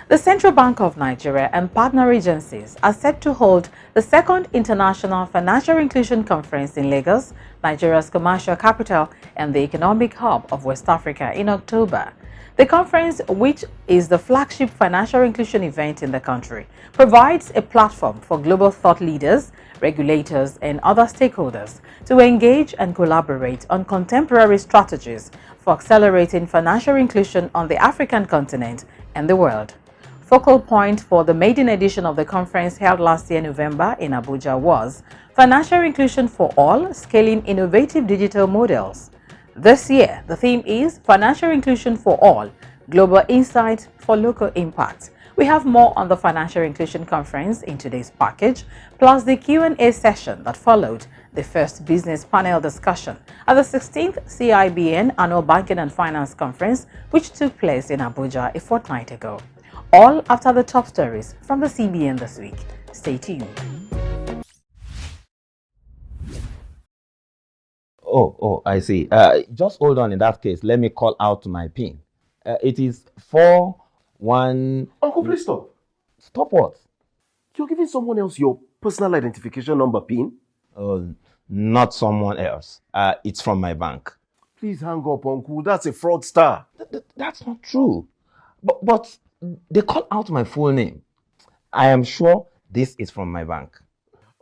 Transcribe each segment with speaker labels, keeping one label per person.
Speaker 1: The Central Bank of Nigeria and partner agencies are set to hold the second International Financial Inclusion Conference in Lagos, Nigeria's commercial capital and the economic hub of West Africa, in October. The conference, which is the flagship financial inclusion event in the country, provides a platform for global thought leaders, regulators, and other stakeholders to engage and collaborate on contemporary strategies for accelerating financial inclusion on the African continent and the world. Focal point for the maiden edition of the conference held last year November in Abuja was Financial Inclusion for All, Scaling Innovative Digital Models. This year, the theme is Financial Inclusion for All, Global Insight for Local Impact. We have more on the Financial Inclusion Conference in today's package, plus the Q&A session that followed the first business panel discussion at the 16th CIBN Annual Banking and Finance Conference, which took place in Abuja a fortnight ago. All after the top stories from the CBN this week. Stay tuned.
Speaker 2: I see. Just hold on in that case. Let me call out my PIN. It is 41...
Speaker 3: Uncle, please stop.
Speaker 2: Stop what?
Speaker 3: You're giving someone else your personal identification number PIN?
Speaker 2: Not someone else. It's from my bank.
Speaker 3: Please hang up, Uncle. That's a fraudster.
Speaker 2: That's not true. But they call out my full name. I am sure this is from my bank.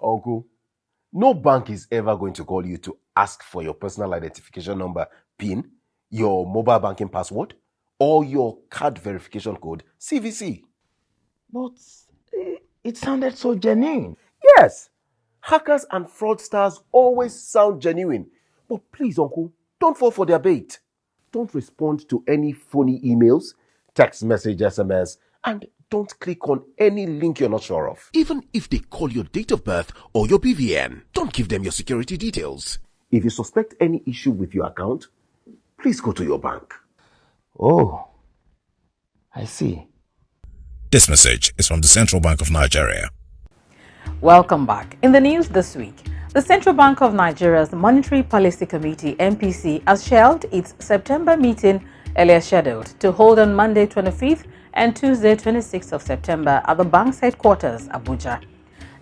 Speaker 3: Uncle, no bank is ever going to call you to ask for your personal identification number PIN, your mobile banking password, or your card verification code, CVC.
Speaker 2: But it sounded so genuine.
Speaker 3: Yes, hackers and fraudsters always sound genuine. But please, Uncle, don't fall for their bait. Don't respond to any phony emails, text message, SMS, and don't click on any link you're not sure of. Even if they call your date of birth or your BVN, don't give them your security details. If you suspect any issue with your account, please go to your bank.
Speaker 2: Oh, I see.
Speaker 4: This message is from the Central Bank of Nigeria.
Speaker 1: Welcome back. In the news this week, the Central Bank of Nigeria's Monetary Policy Committee, MPC, has shelved its September meeting earlier scheduled to hold on Monday 25th and Tuesday 26th of September at the bank's headquarters, Abuja.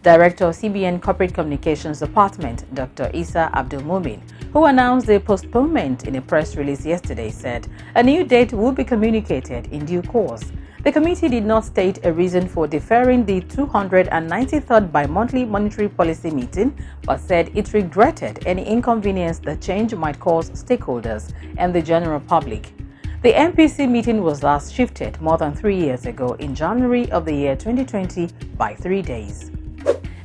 Speaker 1: Director of CBN Corporate Communications Department, Dr. Isa Abdulmumin, who announced the postponement in a press release yesterday, said a new date will be communicated in due course. The committee did not state a reason for deferring the 293rd bi-monthly monetary policy meeting, but said it regretted any inconvenience the change might cause stakeholders and the general public. The MPC meeting was last shifted more than 3 years ago in January of the year 2020 by 3 days.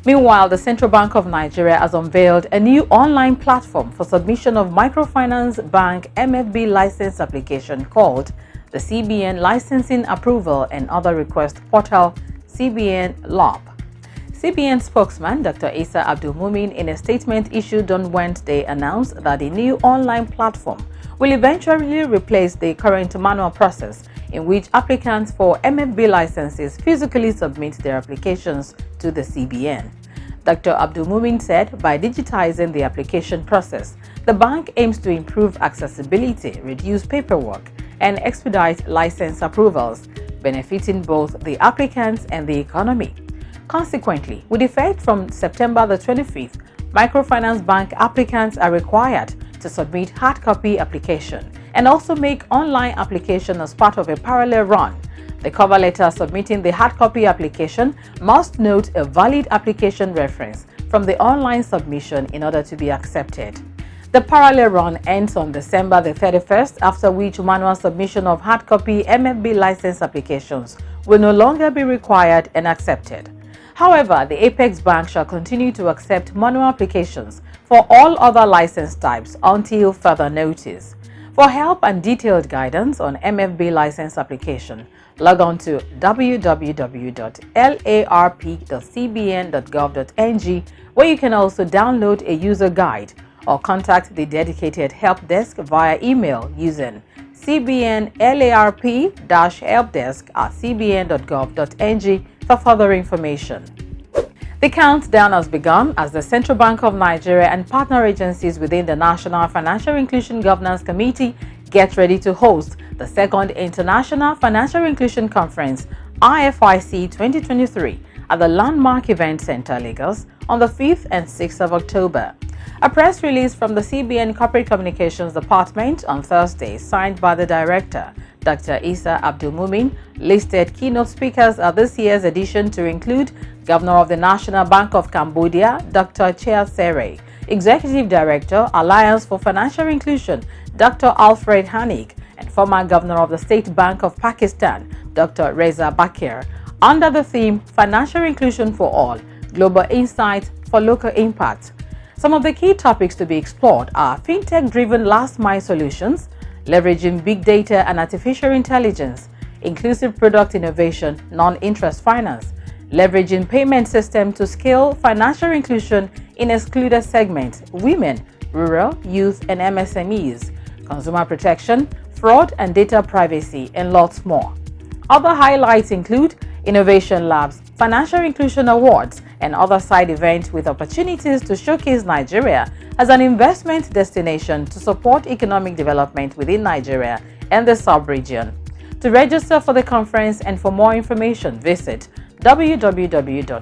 Speaker 1: Meanwhile, the Central Bank of Nigeria has unveiled a new online platform for submission of microfinance bank MFB license application called the CBN Licensing Approval and Other Request Portal, CBN LOP. CBN spokesman Dr. Isa Abdulmumin, in a statement issued on Wednesday, announced that the new online platform will eventually replace the current manual process in which applicants for MFB licenses physically submit their applications to the CBN. Dr. Abdulmumin said by digitizing the application process, the bank aims to improve accessibility, reduce paperwork, and expedite license approvals, benefiting both the applicants and the economy. Consequently, with effect from September the 25th, microfinance bank applicants are required to submit hard copy application and also make online application as part of a parallel run. The cover letter submitting the hard copy application must note a valid application reference from the online submission in order to be accepted. The parallel run ends on December the 31st, after which manual submission of hard copy MFB license applications will no longer be required and accepted. However, the Apex Bank shall continue to accept manual applications for all other license types until further notice. For help and detailed guidance on MFB license application, log on to www.larp.cbn.gov.ng, where you can also download a user guide or contact the dedicated help desk via email using cbnlarp-helpdesk@cbn.gov.ng for further information. The countdown has begun as the Central Bank of Nigeria and partner agencies within the National Financial Inclusion Governance Committee get ready to host the second International Financial Inclusion Conference IFIC 2023 at the Landmark Event Center, Lagos, on the 5th and 6th of October. A press release from the CBN Corporate Communications Department on Thursday, signed by the director, Dr. Isa Abdulmumin, listed keynote speakers at this year's edition to include Governor of the National Bank of Cambodia, Dr. Chia Sere, Executive Director, Alliance for Financial Inclusion, Dr. Alfred Hanig, and former Governor of the State Bank of Pakistan, Dr. Reza Bakir, under the theme Financial Inclusion for All, Global Insights for Local Impact. Some of the key topics to be explored are fintech-driven last-mile solutions, leveraging big data and artificial intelligence, inclusive product innovation, non-interest finance, leveraging payment system to scale financial inclusion in excluded segments, women, rural, youth, and MSMEs, consumer protection, fraud and data privacy, and lots more. Other highlights include innovation labs, financial inclusion awards, and other side events with opportunities to showcase Nigeria as an investment destination to support economic development within Nigeria and the sub-region. To register for the conference and for more information, visit www.ificng.com.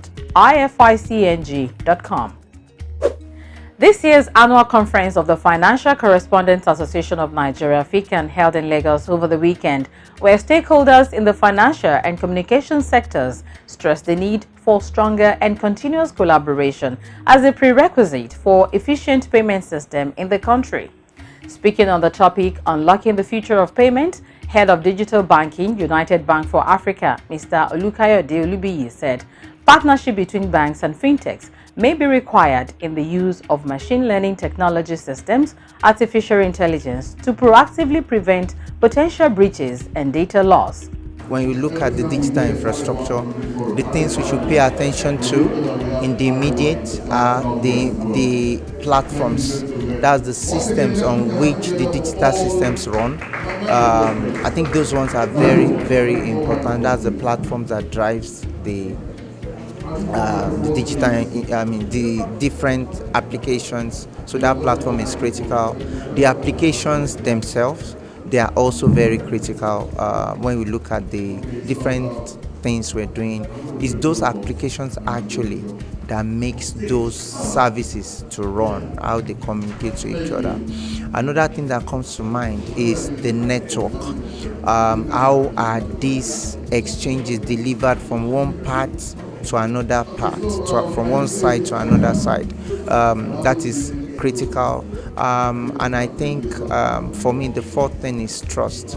Speaker 1: This year's annual conference of the Financial Correspondents Association of Nigeria, FICAN, held in Lagos over the weekend, where stakeholders in the financial and communication sectors stressed the need for stronger and continuous collaboration as a prerequisite for efficient payment system in the country. Speaking on the topic, Unlocking the Future of Payment, Head of Digital Banking, United Bank for Africa, Mr. Olukayode Olubiyi, said partnership between banks and fintechs may be required in the use of machine learning technology systems, artificial intelligence, to proactively prevent potential breaches and data loss.
Speaker 5: When you look at the digital infrastructure, the things we should pay attention to in the immediate are the platforms. That's the systems on which the digital systems run. I think those ones are very, very important. That's the platforms that drives the digital, the different applications. So that platform is critical. The applications themselves, they are also very critical. When we look at the different things we're doing, is those applications actually that makes those services to run, how they communicate to each other. Another thing that comes to mind is the network. How are these exchanges delivered from one part to another part, from one side to another side? That is critical. And I think for me, the fourth thing is trust.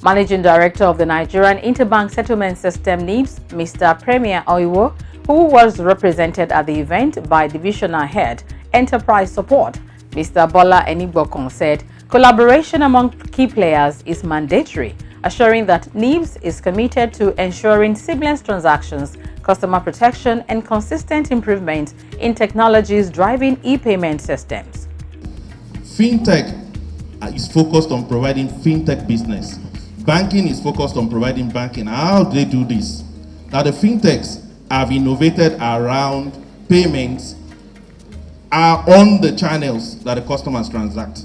Speaker 1: Managing Director of the Nigerian Interbank Settlement System (NIBS), Mr. Premier Oiwo, who was represented at the event by Divisional Head, Enterprise Support, Mr. Bola Enigbokon, said collaboration among key players is mandatory, assuring that NIBS is committed to ensuring seamless transactions, customer protection, and consistent improvement in technologies driving e-payment systems.
Speaker 6: Fintech is focused on providing fintech business. Banking is focused on providing banking. How do they do this? Now, the fintechs have innovated around payments are on the channels that the customers transact,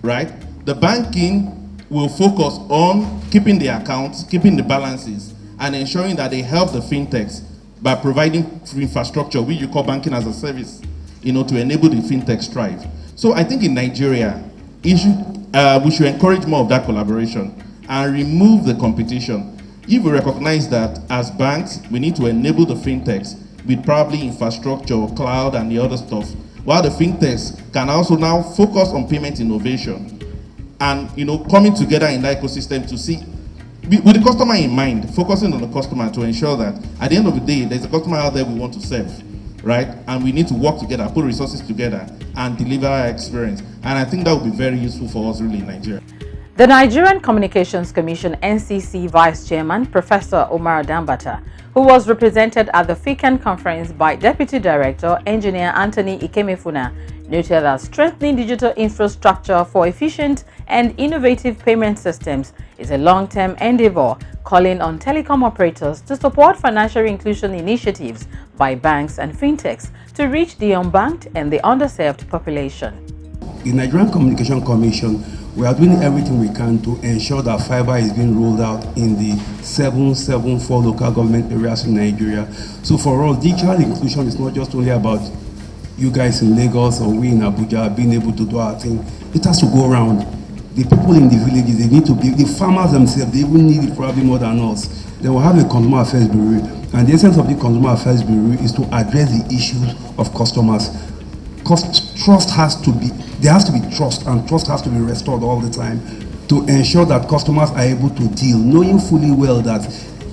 Speaker 6: right? The banking will focus on keeping the accounts, keeping the balances, and ensuring that they help the fintechs by providing infrastructure, which you call banking as a service, to enable the fintechs thrive. So I think in Nigeria, we should encourage more of that collaboration and remove the competition. If we recognize that as banks, we need to enable the fintechs with probably infrastructure, cloud, and the other stuff, while the fintechs can also now focus on payment innovation and coming together in that ecosystem to see, with the customer in mind, focusing on the customer to ensure that at the end of the day, there's a customer out there we want to serve, right? And we need to work together, put resources together, and deliver our experience. And I think that would be very useful for us really in Nigeria.
Speaker 1: The Nigerian Communications Commission (NCC) Vice Chairman, Professor Omar Dambata, who was represented at the FICAN conference by Deputy Director, Engineer Anthony Ikemefuna, noted that strengthening digital infrastructure for efficient and innovative payment systems is a long-term endeavor, calling on telecom operators to support financial inclusion initiatives by banks and fintechs to reach the unbanked and the underserved population.
Speaker 7: the Nigerian Communication Commission, we are doing everything we can to ensure that fiber is being rolled out in the 774 local government areas in Nigeria. So for us, digital inclusion is not just only about you guys in Lagos or we in Abuja being able to do our thing. It has to go around. The people in the villages, they need to be, the farmers themselves, they even need it probably more than us. They will have a consumer affairs bureau. And the essence of the consumer affairs bureau is to address the issues of customers. Trust has to be, there has to be trust, and trust has to be restored all the time to ensure that customers are able to deal, knowing fully well that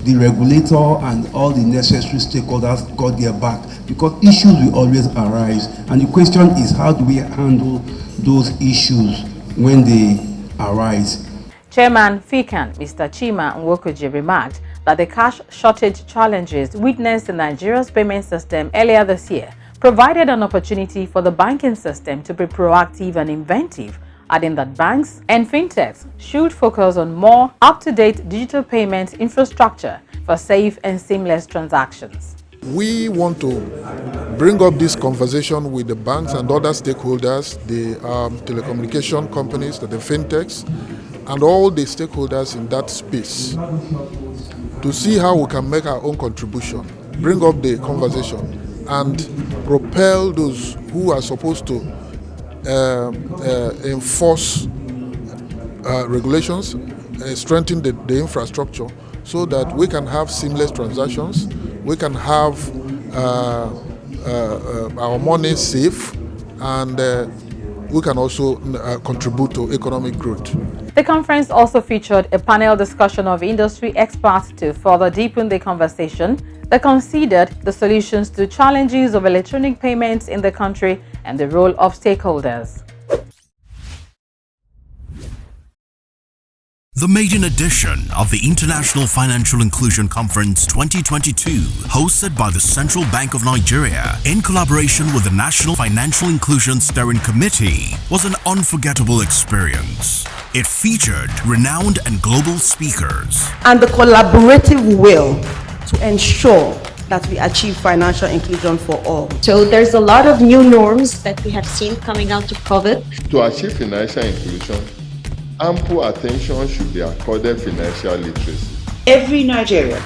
Speaker 7: the regulator and all the necessary stakeholders got their back, because issues will always arise. And the question is, how do we handle those issues when they arise?
Speaker 1: Chairman FICAN, Mr. Chima Nwokoji, remarked that the cash shortage challenges witnessed in Nigeria's payment system earlier this year provided an opportunity for the banking system to be proactive and inventive, adding that banks and fintechs should focus on more up-to-date digital payment infrastructure for safe and seamless transactions.
Speaker 8: We want to bring up this conversation with the banks and other stakeholders, the telecommunication companies, the fintechs, and all the stakeholders in that space to see how we can make our own contribution, bring up the conversation, and propel those who are supposed to enforce regulations, strengthen the infrastructure so that we can have seamless transactions, we can have our money safe, and we can also contribute to economic growth.
Speaker 1: The conference also featured a panel discussion of industry experts to further deepen the conversation that considered the solutions to challenges of electronic payments in the country and the role of stakeholders.
Speaker 9: The maiden edition of the International Financial Inclusion Conference 2022, hosted by the Central Bank of Nigeria in collaboration with the National Financial Inclusion Steering Committee, was an unforgettable experience. It featured renowned and global speakers
Speaker 10: and the collaborative will to ensure that we achieve financial inclusion for all.
Speaker 11: So there's a lot of new norms that we have seen coming out of COVID.
Speaker 12: To achieve financial inclusion, ample attention should be accorded financial literacy.
Speaker 13: Every Nigerian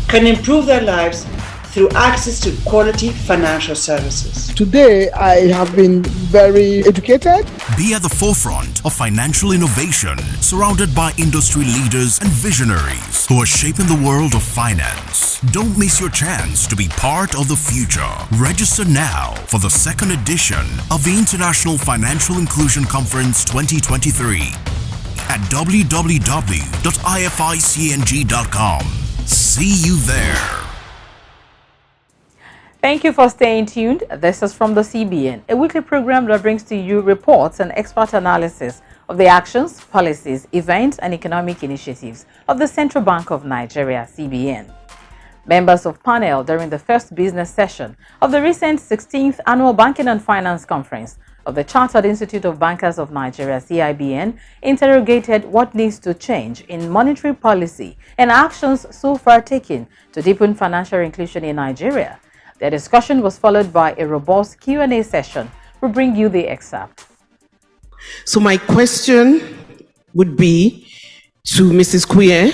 Speaker 13: can improve their lives through access to quality financial services.
Speaker 14: Today, I have been very educated.
Speaker 9: Be at the forefront of financial innovation, surrounded by industry leaders and visionaries who are shaping the world of finance. Don't miss your chance to be part of the future. Register now for the second edition of the International Financial Inclusion Conference 2023 at www.ificng.com. See you there.
Speaker 1: Thank you for staying tuned. This is from the CBN, a weekly program that brings to you reports and expert analysis of the actions, policies, events, and economic initiatives of the Central Bank of Nigeria, CBN. Members of panel during the first business session of the recent 16th Annual Banking and Finance Conference of the Chartered Institute of Bankers of Nigeria, CIBN, interrogated what needs to change in monetary policy and actions so far taken to deepen financial inclusion in Nigeria. The discussion was followed by a robust Q&A session. We'll bring you the excerpt.
Speaker 10: So my question would be to Mrs. Kuye,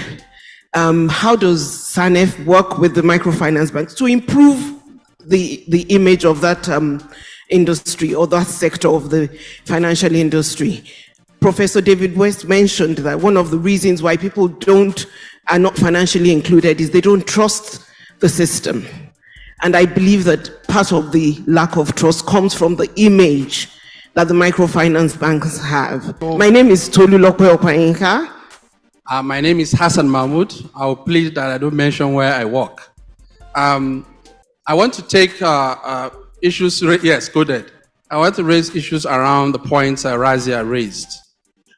Speaker 10: how does SANEF work with the microfinance banks to improve the image of that industry or that sector of the financial industry? Professor David West mentioned that one of the reasons why people are not financially included is they don't trust the system. And I believe that part of the lack of trust comes from the image that the microfinance banks have. My name is Tolulope Okwainka.
Speaker 15: My name is Hassan Mahmoud. I will plead that I don't mention where I work. I want to take issues, yes, go ahead. I want to raise issues around the points Razia raised.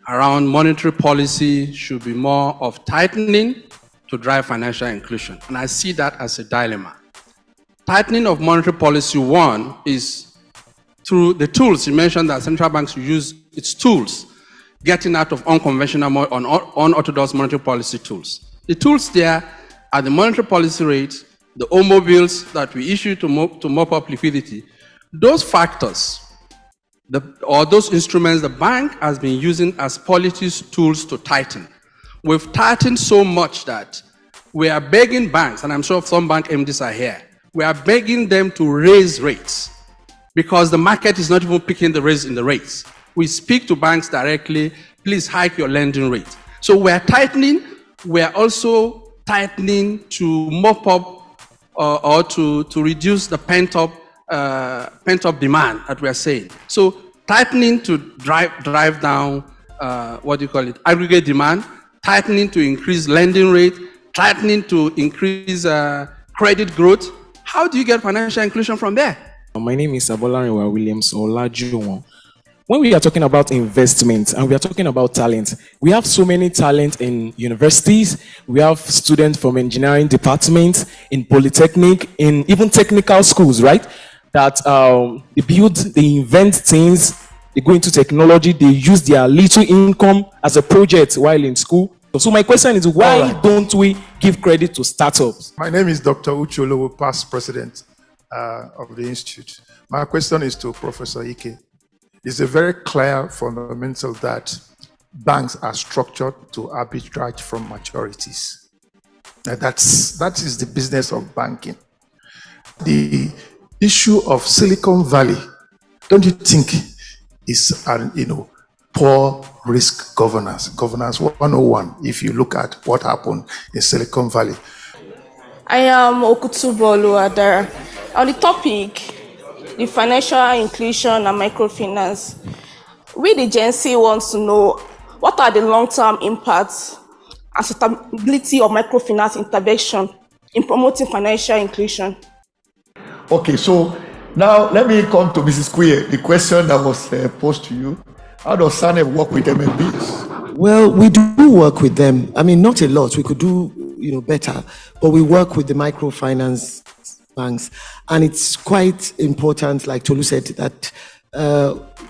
Speaker 15: Around monetary policy should be more of tightening to drive financial inclusion. And I see that as a dilemma. Tightening of monetary policy, one, is through the tools. You mentioned that central banks use its tools, getting out of unconventional, unorthodox monetary policy tools. The tools there are the monetary policy rate, the OMO bills that we issue to mop up liquidity. Those factors or those instruments the bank has been using as policy tools to tighten. We've tightened so much that we are begging banks, and I'm sure some bank MDs are here, we are begging them to raise rates because the market is not even picking the raise in the rates. We speak to banks directly, please hike your lending rate. So we're tightening, we're also tightening to mop up or to reduce the pent-up demand that we are saying. So tightening to drive down, aggregate demand, tightening to increase lending rate, tightening to increase credit growth. How do you get financial inclusion from there?
Speaker 16: My name is Abolarinwa Williams Olajuwon. When we are talking about investment and we are talking about talent, we have so many talent in universities. We have students from engineering departments, in polytechnic, in even technical schools, right? That they build, they invent things, they go into technology, they use their little income as a project while in school. So my question is, why don't we give credit to startups?
Speaker 17: My name is Dr. Ucholowo, past president of the institute. My question is to Professor Ike. It's a very clear fundamental that banks are structured to arbitrage from maturities. That is the business of banking. The issue of Silicon Valley, don't you think is poor risk governance 101 if you look at what happened in Silicon Valley?
Speaker 18: I am Okutubolu Adara. On the topic, the financial inclusion and microfinance, we the Gen Z wants to know what are the long-term impacts and sustainability of microfinance intervention in promoting financial inclusion.
Speaker 19: Okay, so now let me come to Mrs. Kuye. The question that was posed to you: how does SANEP work with MMBs?
Speaker 20: Well, we do work with them. I mean, not a lot. We could do better, but we work with the microfinance banks, and it's quite important, like Tolu said, that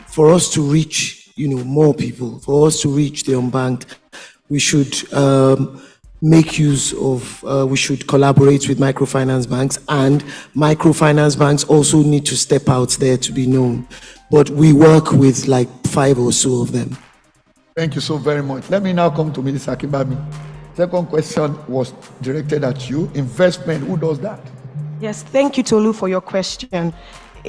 Speaker 20: for us to reach more people, for us to reach the unbanked, we should make use of, we should collaborate with microfinance banks, and microfinance banks also need to step out there to be known. But we work with like 5 or so of them.
Speaker 19: Thank you so very much. Let me now come to Mrs. Akibami. Second question was directed at you. Investment, who does that?
Speaker 21: Yes, thank you, Tolu, for your question.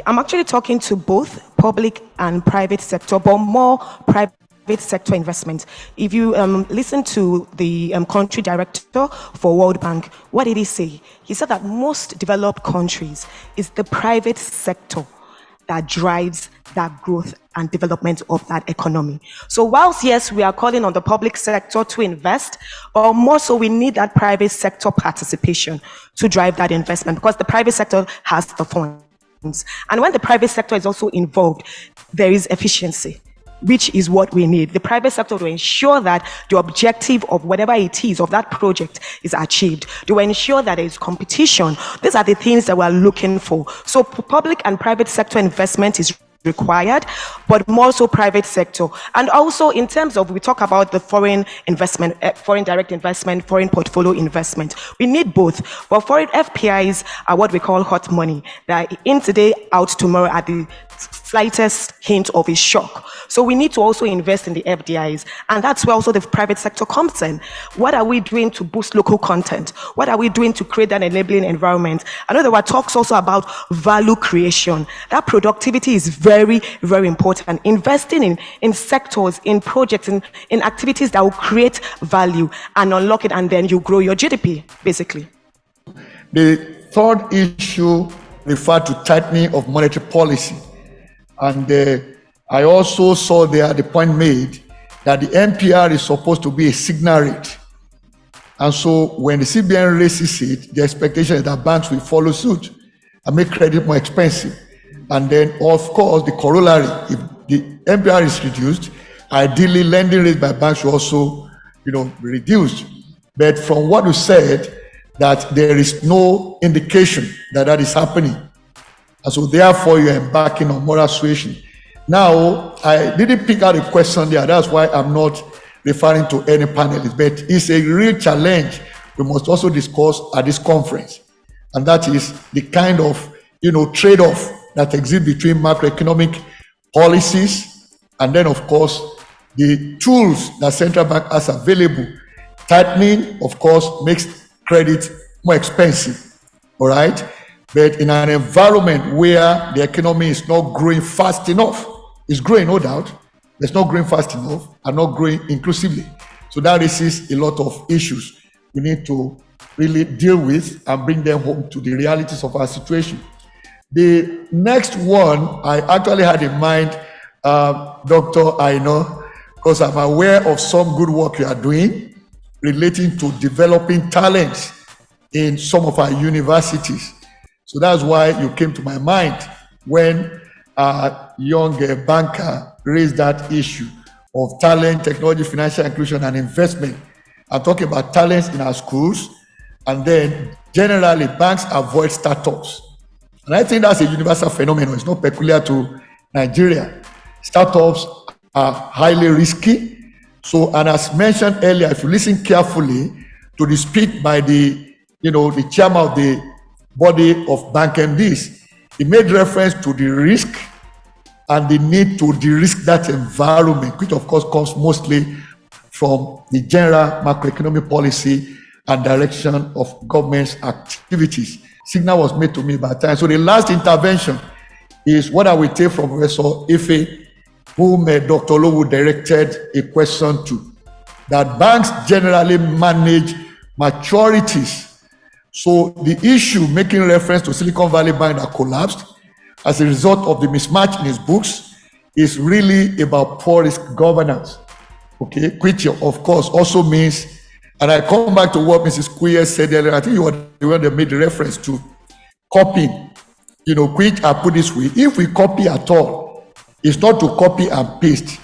Speaker 21: I'm actually talking to both public and private sector, but more private sector investment. If you listen to the country director for World Bank, what did he say? He said that most developed countries is the private sector that drives that growth and development of that economy. So whilst, yes, we are calling on the public sector to invest, but more so we need that private sector participation to drive that investment, because the private sector has the funds. And when the private sector is also involved, there is efficiency, which is what we need. The private sector to ensure that the objective of whatever it is of that project is achieved, to ensure that there is competition. These are the things that we're looking for. So public and private sector investment is required, but more so private sector. And also in terms of, we talk about the foreign investment, foreign direct investment, foreign portfolio investment. We need both. But foreign FPIs are what we call hot money. They're in today, out tomorrow at the slightest hint of a shock. So we need to also invest in the FDIs. And that's where also the private sector comes in. What are we doing to boost local content? What are we doing to create an enabling environment? I know there were talks also about value creation. That productivity is very, very important. Investing in sectors, in projects, in activities that will create value and unlock it, and then you grow your GDP, basically.
Speaker 19: The third issue referred to tightening of monetary policy. And I also saw there the point made that the MPR is supposed to be a signal rate. And so when the CBN raises it, the expectation is that banks will follow suit and make credit more expensive. And then, of course, the corollary, if the MPR is reduced, ideally lending rate by banks should also be reduced. But from what you said, that there is no indication that that is happening. And so therefore you are embarking on moral suasion. Now, I didn't pick out a question there. That's why I'm not referring to any panelists, but it's a real challenge we must also discuss at this conference. And that is the kind of, trade-off that exists between macroeconomic policies, and then, of course, the tools that central bank has available. Tightening, of course, makes credit more expensive, all right? But in an environment where the economy is not growing fast enough, it's growing, no doubt, but it's not growing fast enough and not growing inclusively. So that raises a lot of issues we need to really deal with and bring them home to the realities of our situation. The next one I actually had in mind, Dr. Aino, because I'm aware of some good work you are doing relating to developing talents in some of our universities. So that's why you came to my mind when a young banker raised that issue of talent, technology, financial inclusion, and investment. I'm talking about talents in our schools, and then generally banks avoid startups. And I think that's a universal phenomenon. It's not peculiar to Nigeria. Startups are highly risky. So, and as mentioned earlier, if you listen carefully to the speech by the chairman of the body of Bank MDs, he made reference to the risk and the need to de-risk that environment, which of course comes mostly from the general macroeconomic policy and direction of government's activities. Signal was made to me by time. So the last intervention is what I will take from Professor Ife, whom Dr. Lowu directed a question to, that banks generally manage maturities. So the issue making reference to Silicon Valley Bank that collapsed as a result of the mismatch in his books is really about poor risk governance, okay, which of course also means, and I come back to what Mrs. Kuye said earlier, I think you were the one that made the reference to copying, which I put this way, if we copy at all, it's not to copy and paste,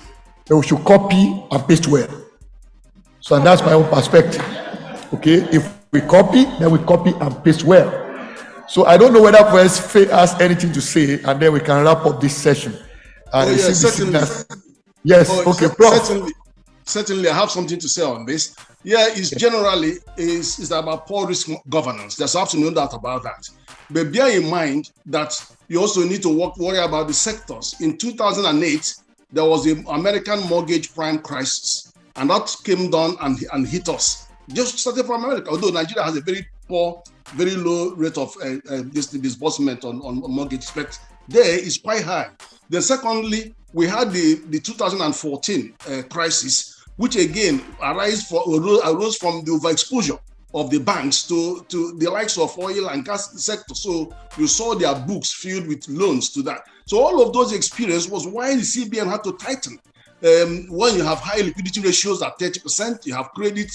Speaker 19: but we should copy and paste well. So and that's my own perspective, okay? If we copy, then we copy and paste well. So I don't know whether Professor has anything to say, and then we can wrap up this session.
Speaker 3: Yes, certainly.
Speaker 19: Yes, okay, Prof.
Speaker 3: Certainly, I have something to say on this. Yeah, it's generally is about poor risk governance. There's absolutely no doubt about that. But bear in mind that you also need to worry about the sectors. In 2008, there was the American mortgage prime crisis, and that came down and hit us. Just started from America, although Nigeria has a very poor, very low rate of disbursement on mortgage, but there is quite high. Then secondly, we had the 2014 crisis, which again arose from the overexposure of the banks to the likes of oil and gas sector. So you saw their books filled with loans to that. So all of those experiences was why the CBN had to tighten. When you have high liquidity ratios at 30%, you have credit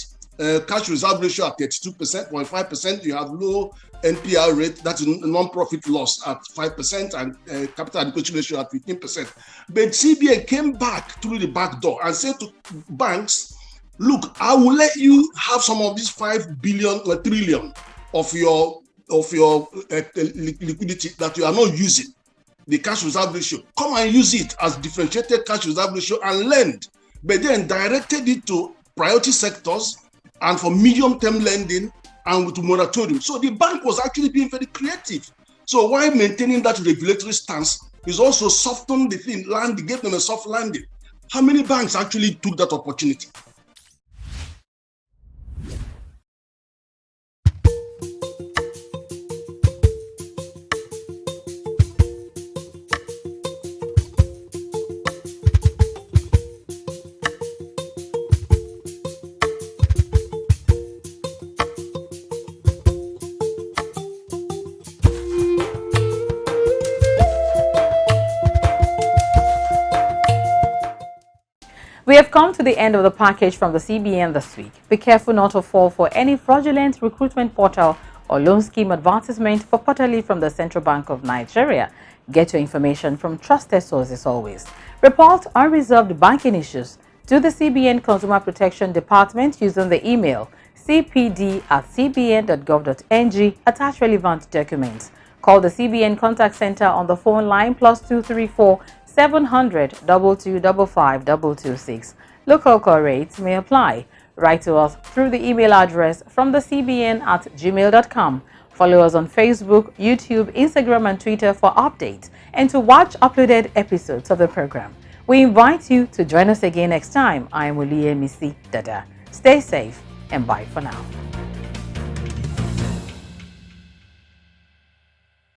Speaker 3: cash reserve ratio at 32%, 0.5%, you have low NPL rate, that's non-profit loss at 5%, and capital adequacy ratio at 15%. But CBN came back through the back door and said to banks, look, I will let you have some of this 5 billion or trillion of your liquidity that you are not using, the cash reserve ratio. Come and use it as differentiated cash reserve ratio and lend. But then directed it to priority sectors and for medium-term lending and with moratorium. So the bank was actually being very creative. So while maintaining that regulatory stance, is also softened the thing, gave them a soft landing. How many banks actually took that opportunity?
Speaker 1: We have come to the end of the package from the CBN this week. Be careful not to fall for any fraudulent recruitment portal or loan scheme advertisement purportedly from the Central Bank of Nigeria. Get your information from trusted sources always. Report unresolved banking issues to the CBN Consumer Protection Department using the email cpd@cbn.gov.ng. Attach relevant documents. Call the CBN Contact Center on the phone line +234 700 2255 226. Local call rates may apply. Write to us through the email address from the CBN@gmail.com. Follow us on Facebook, YouTube, Instagram, and Twitter for updates and to watch uploaded episodes of the program. We invite you to join us again next time. I am Oliye Misi Dada. Stay safe and bye for now.